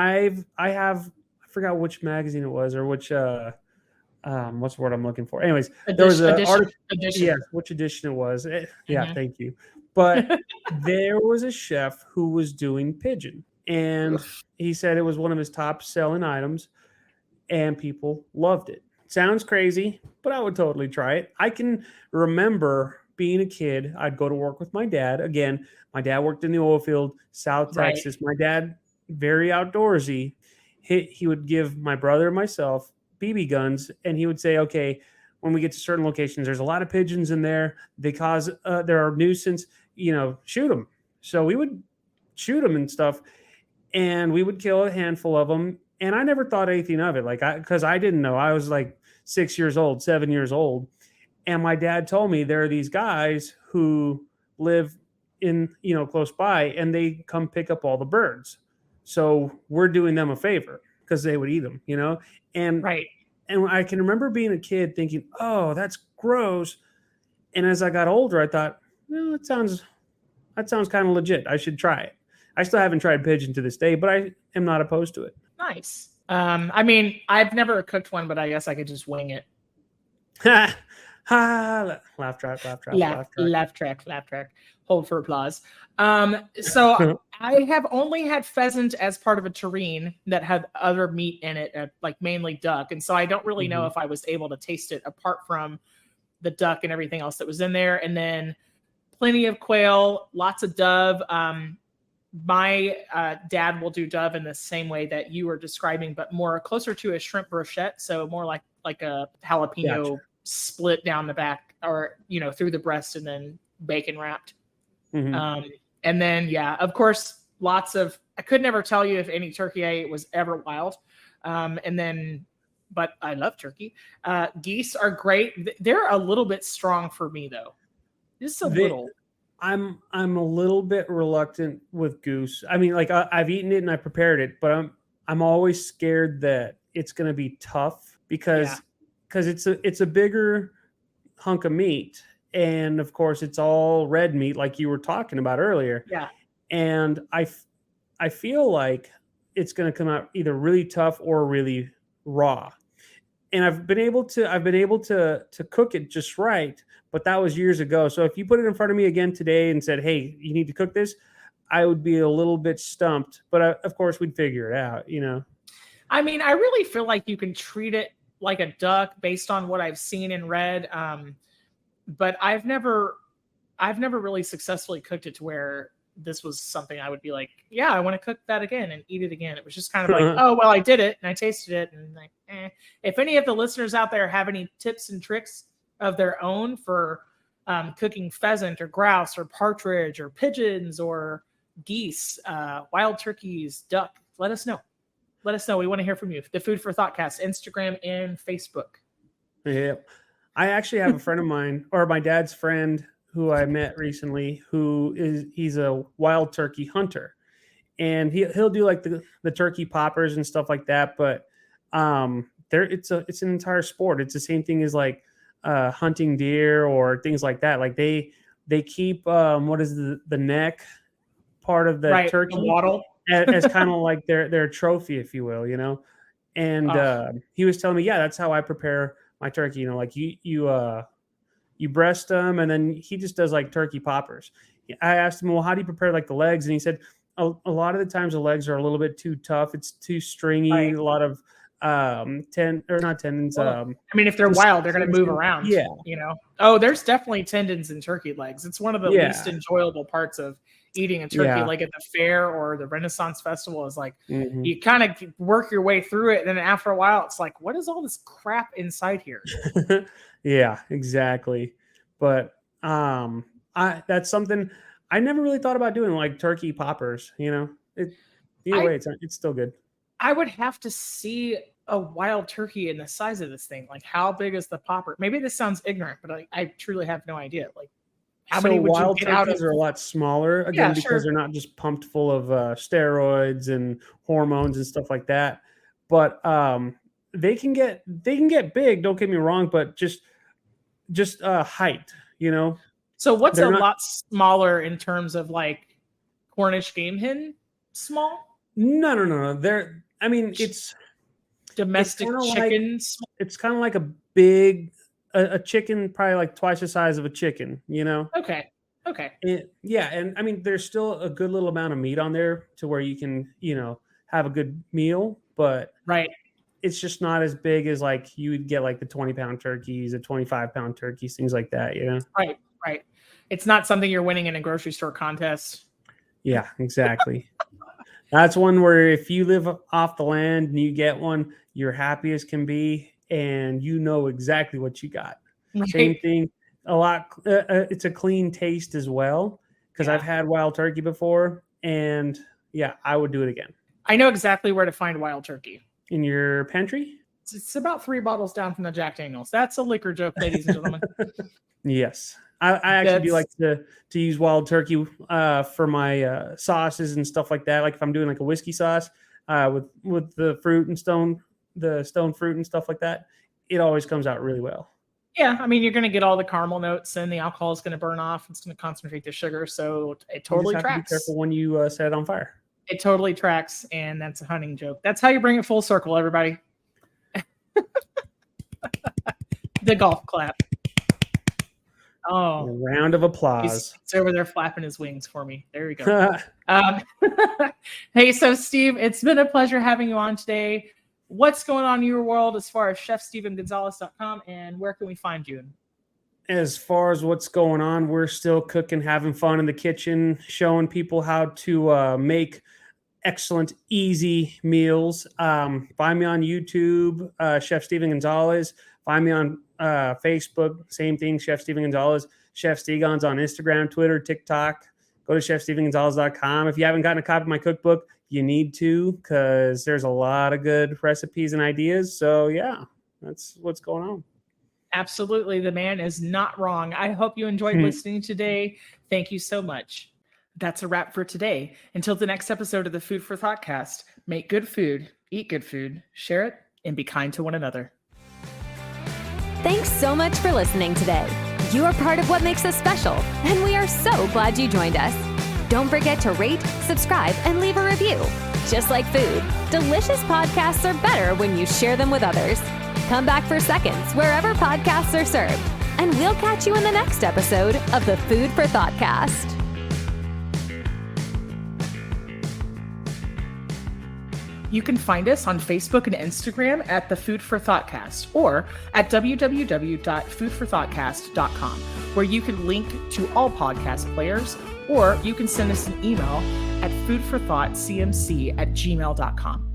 I forgot which magazine it was or which what's the word I'm looking for? Anyways, there was an article. Yeah, which edition it was. Yeah, thank you. But there was a chef who was doing pigeon, and he said it was one of his top selling items, and people loved it. Sounds crazy, but I would totally try it. I can remember being a kid. I'd go to work with my dad. Again, my dad worked in the oil field, South Texas. My dad, very outdoorsy. He would give my brother and myself BB guns, and he would say, okay, when we get to certain locations, there's a lot of pigeons in there. They cause, they're a nuisance, shoot them. So we would shoot them and stuff, and we would kill a handful of them. And I never thought anything of it, because I didn't know. I was like 6 years old, 7 years old. And my dad told me there are these guys who live in, close by, and they come pick up all the birds. So we're doing them a favor because they would eat them, And and I can remember being a kid thinking, oh, that's gross. And as I got older, I thought, well, that sounds kind of legit. I should try it. I still haven't tried pigeon to this day, but I am not opposed to it. Nice. I mean, I've never cooked one, but I guess I could just wing it. Ha ha! Laugh track, laugh track, laugh track. Hold for applause. So I have only had pheasant as part of a terrine that had other meat in it, like mainly duck, and so I don't really know if I was able to taste it apart from the duck and everything else that was in there. And then plenty of quail, lots of dove. My dad will do dove in the same way that you were describing, but more closer to a shrimp brochette, so more like a jalapeno split down the back, or through the breast, and then bacon wrapped. And then of course, lots of. I could never tell you if any turkey I ate was ever wild. But I love turkey. Geese are great. They're a little bit strong for me though. Just a little. I'm a little bit reluctant with goose. I mean, like I've eaten it and I prepared it, but I'm always scared that it's going to be tough because it's a bigger hunk of meat, and of course it's all red meat like you were talking about earlier. Yeah. And I feel like it's going to come out either really tough or really raw. And I've been able to cook it just right, but that was years ago. So if you put it in front of me again today and said, "Hey, you need to cook this," I would be a little bit stumped. But of course, we'd figure it out. I mean, I really feel like you can treat it like a duck based on what I've seen and read. But I've never I've never really successfully cooked it to where this was something I would be like, yeah, I want to cook that again and eat it again. It was just kind of like, oh, well, I did it and I tasted it. And like, If any of the listeners out there have any tips and tricks of their own for cooking pheasant or grouse or partridge or pigeons or geese, wild turkeys, duck, let us know. Let us know. We want to hear from you. The Food for ThoughtCast, Instagram and Facebook. Yeah. I actually have a friend of mine, or my dad's friend, who I met recently, he's a wild turkey hunter, and he'll do like the turkey poppers and stuff like that. But it's an entire sport. It's the same thing as like hunting deer or things like that. Like they keep what is the neck part of the turkey, the wattle, as kind of like their trophy, if you will, And he was telling me, yeah, that's how I prepare my turkey. Like you breast them, and then he just does like turkey poppers. I asked him, well, how do you prepare like the legs? And he said, a lot of the times the legs are a little bit too tough. It's too stringy. Right. A lot of not tendons. Well, I mean, if they're wild, they're going to move around. Yeah. Oh, there's definitely tendons in turkey legs. It's one of the least enjoyable parts of eating a turkey, like at the fair or the Renaissance Festival, is like you kind of work your way through it. And then after a while, it's like, what is all this crap inside here? Yeah, exactly. But that's something I never really thought about doing, like turkey poppers. Either way, it's still good. I would have to see a wild turkey in the size of this thing. Like, how big is the popper? Maybe this sounds ignorant, but I truly have no idea. Like, how many would wild you get out of? Turkeys are a lot smaller again, because they're not just pumped full of steroids and hormones and stuff like that. But they can get big. Don't get me wrong, but just height, So what's a lot smaller in terms of like Cornish game hen small? No. It's domestic chickens. It's kind of like a big a chicken, probably like twice the size of a chicken, Okay. And I mean, there's still a good little amount of meat on there to where you can, have a good meal, but it's just not as big as like you would get like the 20-pound turkeys, the 25-pound turkeys, things like that, Right. It's not something you're winning in a grocery store contest. Yeah, exactly. That's one where if you live off the land and you get one, you're happy as can be, and you know exactly what you got. Right. Same thing. It's a clean taste as well, because I've had wild turkey before, and I would do it again. I know exactly where to find wild turkey. In your pantry? It's about 3 bottles down from the Jack Daniels. That's a liquor joke, ladies and gentlemen. Yes. I actually do like to use wild turkey for my sauces and stuff like that. Like if I'm doing like a whiskey sauce with the fruit and stone fruit and stuff like that, it always comes out really well. Yeah, I mean, you're going to get all the caramel notes, and the alcohol is going to burn off. It's going to concentrate the sugar, so it totally tracks. To be careful when you set it on fire. It totally tracks, and that's a hunting joke. That's how you bring it full circle, everybody. The golf clap. Oh, a round of applause. He's over there flapping his wings for me. There we go. Hey, so Steve, it's been a pleasure having you on today. What's going on in your world as far as chefstephengonzalez.com, and where can we find you? As far as what's going on, we're still cooking, having fun in the kitchen, showing people how to make excellent, easy meals. Find me on YouTube, Chef Stephen Gonzalez. Find me on Facebook, same thing, Chef Stephen Gonzalez. Chef Stegon's on Instagram, Twitter, TikTok. Go to chefstephengonzalez.com. If you haven't gotten a copy of my cookbook, you need to, because there's a lot of good recipes and ideas. So that's what's going on. Absolutely. The man is not wrong. I hope you enjoyed listening today. Thank you so much. That's a wrap for today. Until the next episode of the Food for ThoughtCast, make good food, eat good food, share it, and be kind to one another. Thanks so much for listening today. You are part of what makes us special, and we are so glad you joined us. Don't forget to rate, subscribe, and leave a review. Just like food, delicious podcasts are better when you share them with others. Come back for seconds wherever podcasts are served, and we'll catch you in the next episode of the Food for ThoughtCast. You can find us on Facebook and Instagram at the Food For ThoughtCast or at www.foodforthoughtcast.com, where you can link to all podcast players, or you can send us an email at foodforthoughtcmc@gmail.com.